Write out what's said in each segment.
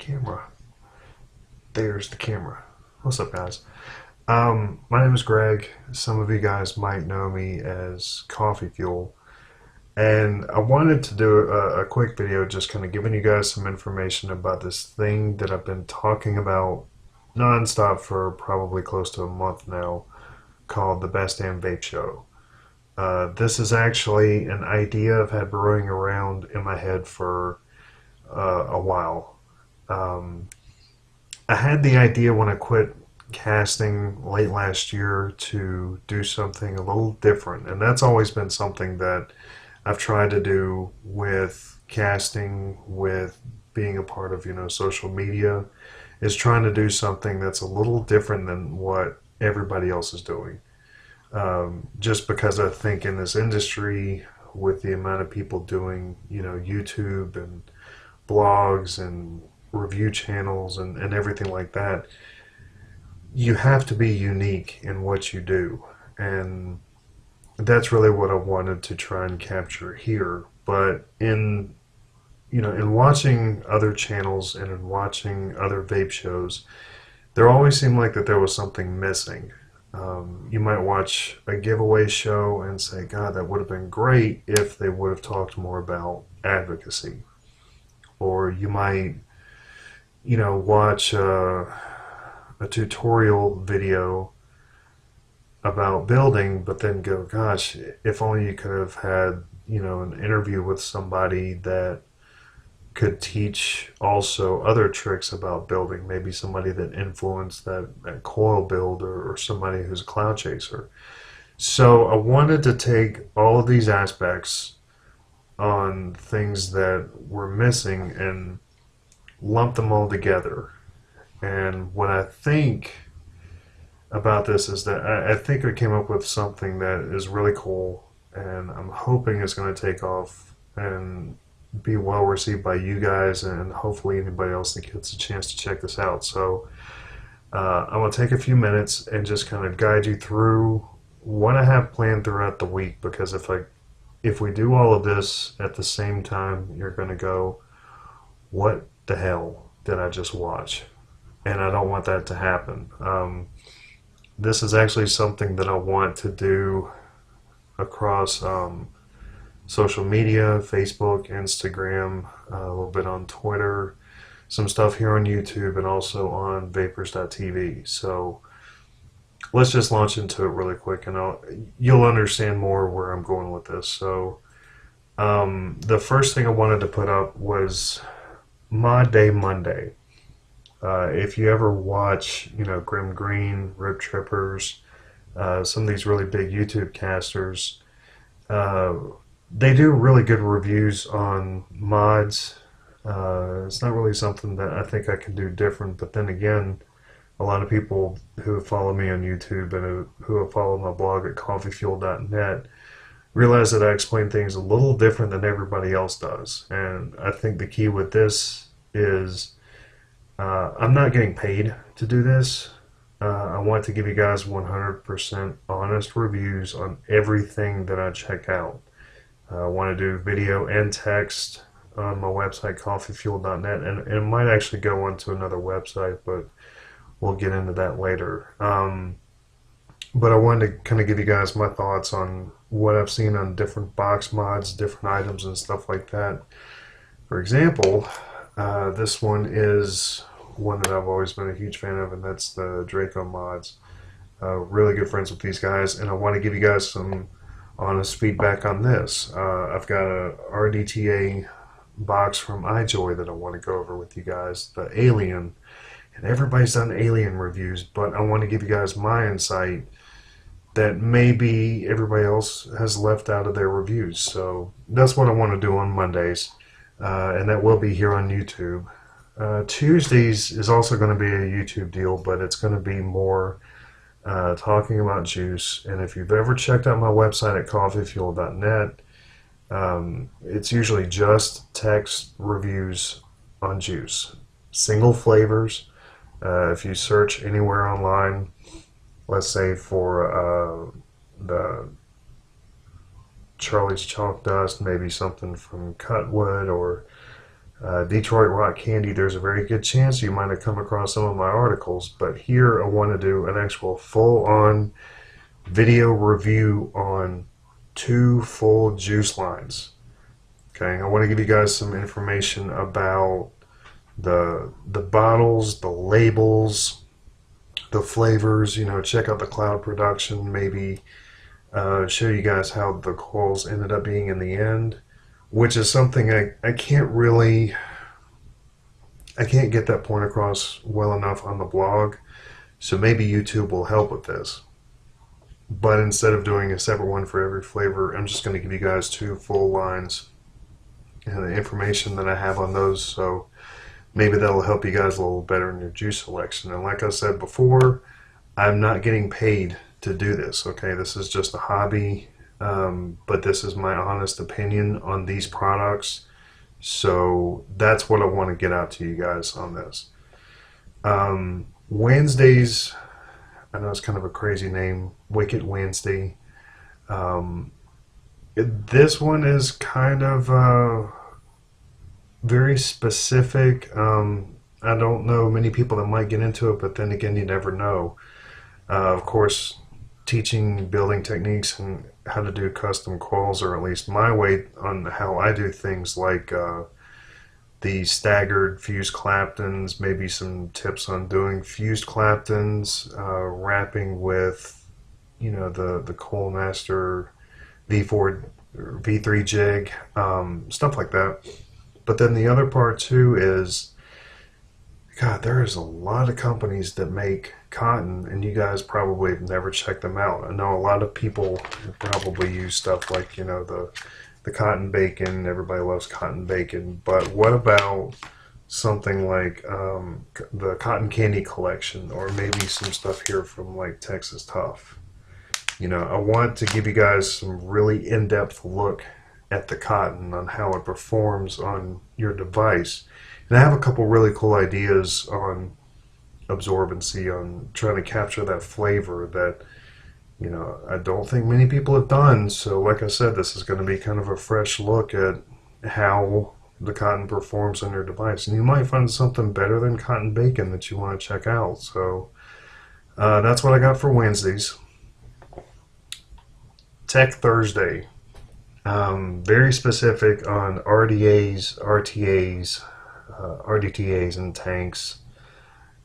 Camera. There's the camera. What's up, guys? My name is Greg. Some of you guys might know me as Coffee Fuel. And I wanted to do a quick video just kind of giving you guys some information about this thing that I've been talking about nonstop for probably close to a month now, called the Best Damn Vape Show. This is actually an idea I've had brewing around in my head for a while. I had the idea when I quit casting late last year to do something a little different, and that's always been something that I've tried to do with casting, with being a part of, social media, is trying to do something that's a little different than what everybody else is doing. Just because I think in this industry, with the amount of people doing, YouTube and blogs and review channels and everything like that, you have to be unique in what you do. And that's really what I wanted to try and capture here. But in watching other channels and in watching other vape shows, there always seemed like that there was something missing. You might watch a giveaway show and say, God, that would have been great if they would have talked more about advocacy. Or you might, watch a tutorial video about building, but then go, gosh, if only you could have had, an interview with somebody that could teach also other tricks about building, maybe somebody that influenced that coil build, or somebody who's a cloud chaser. So I wanted to take all of these aspects on things that were missing and lump them all together. And what I think about this is that I think I came up with something that is really cool, and I'm hoping it's going to take off and be well received by you guys and hopefully anybody else that gets a chance to check this out. So I'm going to take a few minutes and just kind of guide you through what I have planned throughout the week, because if we do all of this at the same time, you're going to go, what the hell did I just watch? And I don't want that to happen. This is actually something that I want to do across social media, Facebook, Instagram, a little bit on Twitter, some stuff here on YouTube, and also on vapors.tv. So let's just launch into it really quick, and you'll understand more where I'm going with this. So the first thing I wanted to put up was Mod Day Monday. If you ever watch, Grim Green, Rip Trippers, some of these really big YouTube casters, they do really good reviews on mods. It's not really something that I think I can do different, but then again, a lot of people who follow me on YouTube and who have followed my blog at coffeefuel.net realize that I explain things a little different than everybody else does. And I think the key with this is I'm not getting paid to do this. I want to give you guys 100% honest reviews on everything that I check out. I want to do video and text on my website, coffeefuel.net, and it might actually go onto another website, but we'll get into that later. But I wanted to kind of give you guys my thoughts on what I've seen on different box mods, different items, and stuff like that. For example, this one is one that I've always been a huge fan of, and that's the Draco mods. Really good friends with these guys, and I want to give you guys some honest feedback on this. I've got a RDTA box from iJoy that I want to go over with you guys, the Alien, and everybody's done Alien reviews, but I want to give you guys my insight that maybe everybody else has left out of their reviews. So that's what I want to do on Mondays, and that will be here on YouTube. Tuesdays is also going to be a YouTube deal, but it's going to be more talking about juice. And if you've ever checked out my website at coffeefuel.net, it's usually just text reviews on juice, single flavors. If you search anywhere online, let's say for the Charlie's Chalk Dust, maybe something from Cutwood, or Detroit Rock Candy, there's a very good chance you might have come across some of my articles, but here I want to do an actual full-on video review on 2 full juice lines. Okay, I want to give you guys some information about the bottles, the labels, the flavors. Check out the cloud production, maybe show you guys how the coils ended up being in the end, which is something I can't get that point across well enough on the blog, so maybe YouTube will help with this. But instead of doing a separate one for every flavor, I'm just going to give you guys 2 full lines and the information that I have on those, so maybe that'll help you guys a little better in your juice selection. And like I said before, I'm not getting paid to do this, okay? This is just a hobby, but this is my honest opinion on these products. So that's what I want to get out to you guys on this. Wednesdays, I know it's kind of a crazy name, Wicked Wednesday. This one is kind of very specific. I don't know many people that might get into it, but then again, you never know. Of course, teaching building techniques and how to do custom coils, or at least my way on how I do things, like the staggered fused Claptons, maybe some tips on doing fused Claptons, wrapping with the Coil Master V4 V3 jig, stuff like that. But then the other part too is, God, there is a lot of companies that make cotton, and you guys probably have never checked them out. I know a lot of people probably use stuff like, the cotton bacon. Everybody loves cotton bacon. But what about something like the cotton candy collection, or maybe some stuff here from like Texas Tough? I want to give you guys some really in-depth look at the cotton, on how it performs on your device. And I have a couple really cool ideas on absorbency, on trying to capture that flavor that I don't think many people have done. So like I said, this is going to be kind of a fresh look at how the cotton performs on your device, and you might find something better than cotton bacon that you want to check out. So that's what I got for Wednesdays. Tech Thursday, very specific on RDAs, RTAs, RDTAs and tanks.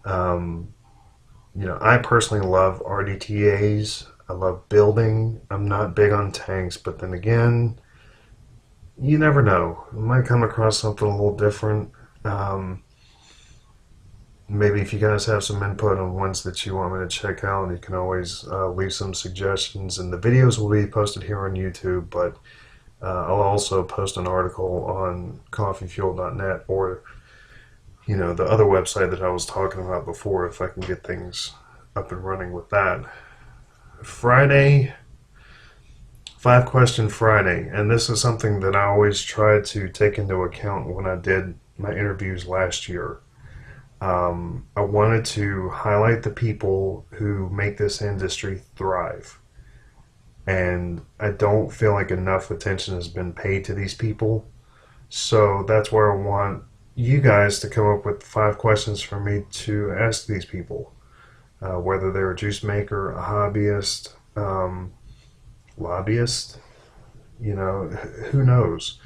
I personally love RDTAs. I love building. I'm not big on tanks, but then again, you never know. You might come across something a little different. Maybe if you guys have some input on ones that you want me to check out, you can always leave some suggestions. And the videos will be posted here on YouTube, but I'll also post an article on coffeefuel.net, or the other website that I was talking about before, if I can get things up and running with that. Friday, 5-question Friday, and this is something that I always try to take into account when I did my interviews last year. I wanted to highlight the people who make this industry thrive, and I don't feel like enough attention has been paid to these people. So that's where I want you guys to come up with 5 questions for me to ask these people, whether they're a juice maker, a hobbyist, lobbyist, who knows.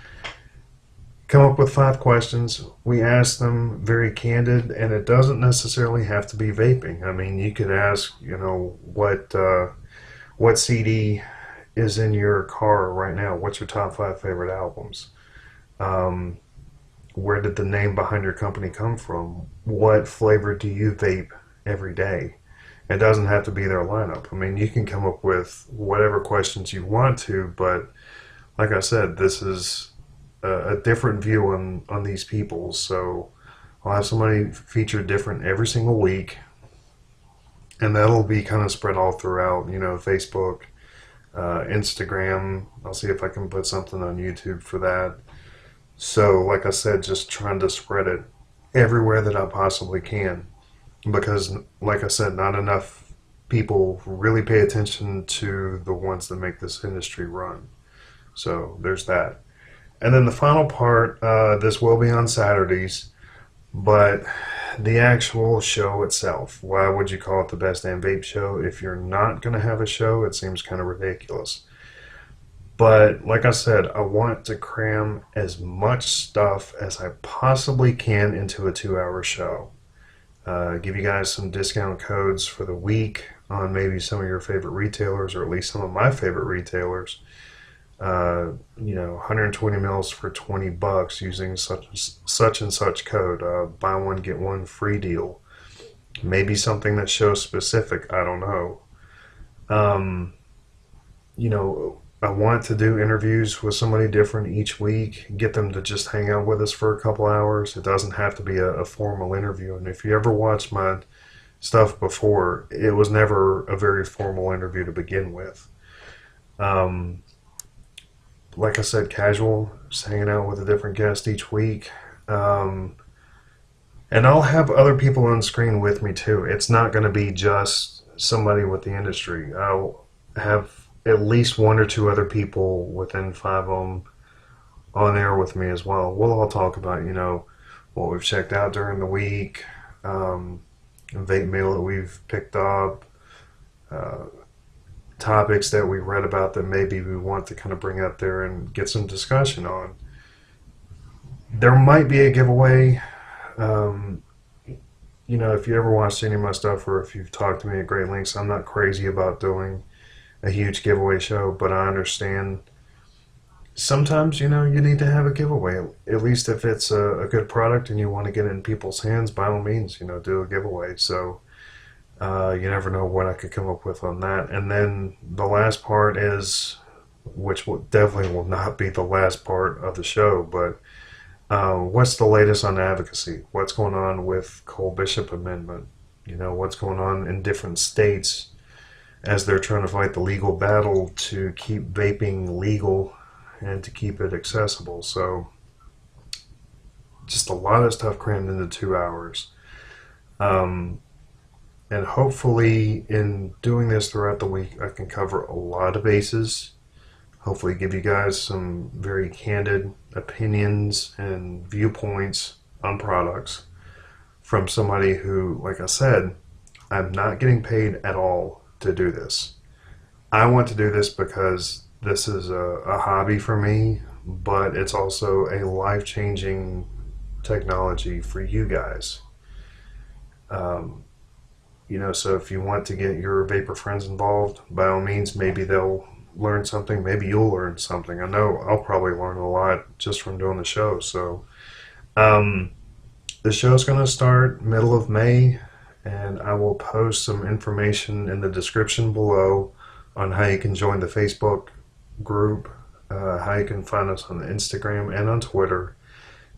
Come up with 5 questions. We ask them very candid, and it doesn't necessarily have to be vaping. I mean, you could ask, what CD is in your car right now? What's your top 5 favorite albums? Where did the name behind your company come from? What flavor do you vape every day? It doesn't have to be their lineup. I mean, you can come up with whatever questions you want to, but like I said, this is a different view on these people. So I'll have somebody featured different every single week, and that'll be kind of spread all throughout, Facebook, Instagram. I'll see if I can put something on YouTube for that. So like I said, just trying to spread it everywhere that I possibly can, because like I said, not enough people really pay attention to the ones that make this industry run. So there's that. And then the final part, this will be on Saturdays, but the actual show itself, why would you call it the Best Damn Vape Show if you're not going to have a show? It seems kind of ridiculous. But like I said, I want to cram as much stuff as I possibly can into a 2 hour show. Give you guys some discount codes for the week on maybe some of your favorite retailers, or at least some of my favorite retailers. 120 mils for $20 using such and such code. Buy one get one free deal. Maybe something that's show specific. I don't know. Um, I want to do interviews with somebody different each week. Get them to just hang out with us for a couple hours. It doesn't have to be a formal interview. And if you ever watched my stuff before, it was never a very formal interview to begin with. Um, like I said, casual, just hanging out with a different guest each week. Um, and I'll have other people on screen with me too. It's not going to be just somebody with the industry. I'll have at least one or two other people within 5 on air with me as well. We'll all talk about, what we've checked out during the week, vape mail that we've picked up, uh, topics that we read about that maybe we want to kind of bring up there and get some discussion on. There might be a giveaway. Um, if you ever watched any of my stuff or if you've talked to me at Great Links, I'm not crazy about doing a huge giveaway show, but I understand sometimes, you need to have a giveaway. At least if it's a good product and you want to get it in people's hands, by all means, do a giveaway. So you never know what I could come up with on that. And then the last part is, which definitely will not be the last part of the show, but what's the latest on advocacy? What's going on with Cole Bishop Amendment? What's going on in different states as they're trying to fight the legal battle to keep vaping legal and to keep it accessible. So just a lot of stuff crammed into 2 hours. Um, and hopefully in doing this throughout the week, I can cover a lot of bases. Hopefully give you guys some very candid opinions and viewpoints on products from somebody who, like I said, I'm not getting paid at all to do this. I want to do this because this is a hobby for me, but it's also a life-changing technology for you guys. Um, so if you want to get your vapor friends involved, by all means, maybe they'll learn something. Maybe you'll learn something. I know I'll probably learn a lot just from doing the show. So um, the show's going to start middle of May, and I will post some information in the description below on how you can join the Facebook group, how you can find us on Instagram and on Twitter.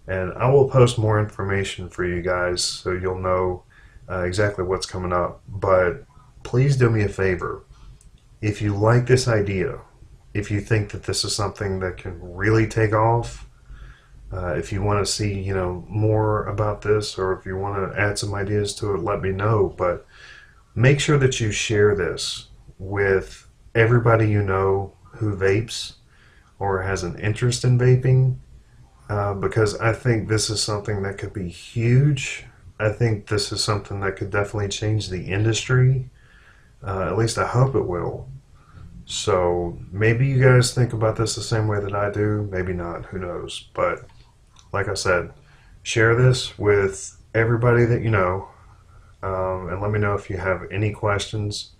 And I will post more information for you guys so you'll know exactly what's coming up. But please do me a favor. If you like this idea, if you think that this is something that can really take off, if you want to see, more about this, or if you want to add some ideas to it, let me know. But make sure that you share this with everybody you know who vapes or has an interest in vaping, because I think this is something that could be huge. I think this is something that could definitely change the industry. At least I hope it will. So maybe you guys think about this the same way that I do. Maybe not. Who knows? But like I said, share this with everybody that you know, and let me know if you have any questions,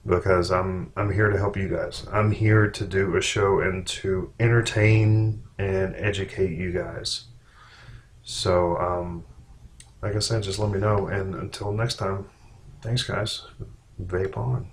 because I'm here to help you guys. I'm here to do a show and to entertain and educate you guys. So like I said, just let me know. And until next time, thanks guys. Vape on.